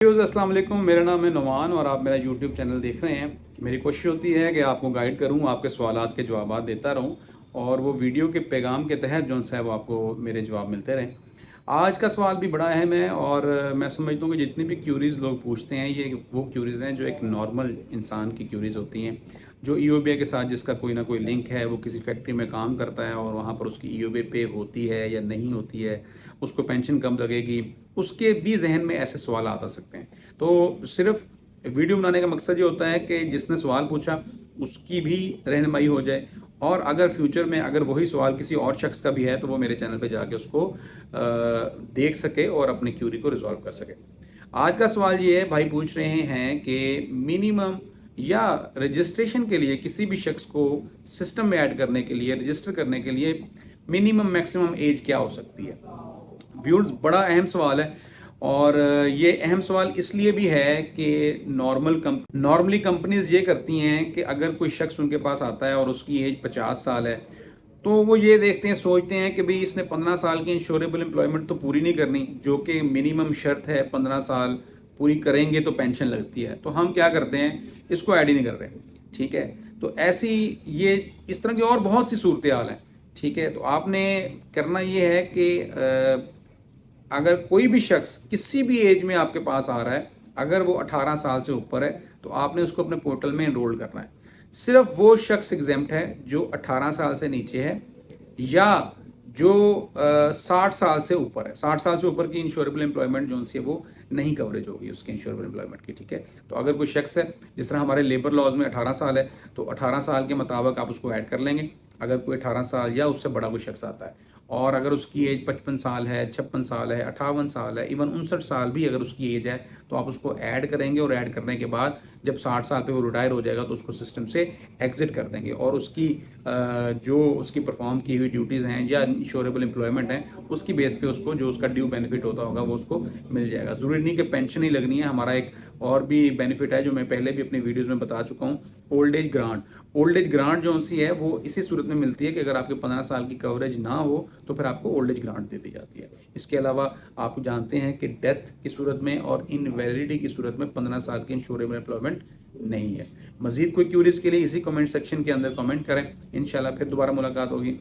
अस्सलाम वालेकुम, मेरा नाम है नुमान और आप मेरा यूट्यूब चैनल देख रहे हैं। मेरी कोशिश होती है कि आपको गाइड करूं, आपके सवालात के जवाबात देता रहूं और वो वीडियो के पैगाम के तहत जो है वो आपको मेरे जवाब मिलते रहें। आज का सवाल भी बड़ा अहम है और मैं समझता हूँ कि जितनी भी क्यूरीज़ लोग पूछते हैं ये वो क्यूरीज़ हैं जो एक नॉर्मल इंसान की क्यूरीज़ होती हैं। जो ईओबी के साथ जिसका कोई ना कोई लिंक है, वो किसी फैक्ट्री में काम करता है और वहाँ पर उसकी ईओबी पे होती है या नहीं होती है, उसको पेंशन कब लगेगी, उसके भी जहन में ऐसे सवाल आ सकते हैं। तो सिर्फ वीडियो बनाने का मकसद ये होता है कि जिसने सवाल पूछा उसकी भी रहनुमाई हो जाए और अगर फ्यूचर में अगर वही सवाल किसी और शख्स का भी है तो वो मेरे चैनल पे जाके उसको देख सके और अपनी क्यूरी को रिजॉल्व कर सके। आज का सवाल ये है, भाई पूछ रहे हैं कि मिनिमम या रजिस्ट्रेशन के लिए किसी भी शख्स को सिस्टम में ऐड करने के लिए, रजिस्टर करने के लिए मिनिमम मैक्सिमम एज क्या हो सकती है। व्यूअर्स, बड़ा अहम सवाल है और ये अहम सवाल इसलिए भी है कि नॉर्मली कंपनीज ये करती हैं कि अगर कोई शख्स उनके पास आता है और उसकी एज 50 साल है तो वो ये देखते हैं, सोचते हैं कि भाई इसने 15 साल की इंश्योरेबल एम्प्लॉयमेंट तो पूरी नहीं करनी, जो कि मिनिमम शर्त है। 15 साल पूरी करेंगे तो पेंशन लगती है, तो हम क्या करते हैं, इसको ऐड ही नहीं कर रहे। ठीक है, तो ऐसी ये इस तरह की और बहुत सी सूरत हाल है। ठीक है, तो आपने करना ये है कि अगर कोई भी शख्स किसी भी एज में आपके पास आ रहा है, अगर वो 18 साल से ऊपर है तो आपने उसको अपने पोर्टल में एनरोल करना है। सिर्फ वो शख्स एग्जेम्प्ट है जो 18 साल से नीचे है या जो 60 साल से ऊपर है। 60 साल से ऊपर की इंश्योरेबल एम्प्लॉयमेंट जो है वो नहीं कवरेज होगी उसकी इंश्योरेबल एम्प्लॉयमेंट की। ठीक है, तो अगर कोई शख्स है, जिस तरह हमारे लेबर लॉज में 18 साल है, तो 18 साल के मुताबिक आप उसको ऐड कर लेंगे। अगर कोई 18 साल या उससे बड़ा कोई शख्स आता है और अगर उसकी एज 55 साल है, 56 साल है, 58 साल है, इवन 59 साल भी अगर उसकी एज है तो आप उसको ऐड करेंगे और ऐड करने के बाद जब 60 साल पे वो रिटायर हो जाएगा तो उसको सिस्टम से एग्जिट कर देंगे और उसकी जो उसकी परफॉर्म की हुई ड्यूटीज़ हैं या इंश्योरेबल एम्प्लॉयमेंट है उसकी बेस पे उसको जो उसका ड्यू बेनिफिट होता होगा वो उसको मिल जाएगा। ज़रूरी नहीं कि पेंशन ही लगनी है, हमारा एक और भी बेनिफिट है जो मैं पहले भी अपनी वीडियोज़ में बता चुका हूँ, old age grant. Old age grant जो सी है वो इसी सूरत में मिलती है कि अगर आपके 15 साल की कवरेज ना हो तो फिर आपको ओल्ड एज ग्रांट दे दी जाती है। इसके अलावा आप जानते हैं कि डेथ की सूरत में और इनवैलिडिटी की सूरत में 15 साल की इंश्योरेबल एम्प्लॉयमेंट नहीं है। मजीद कोई क्यूरीज के लिए इसी कमेंट सेक्शन के अंदर कमेंट करें, इंशाल्लाह फिर दोबारा मुलाकात होगी।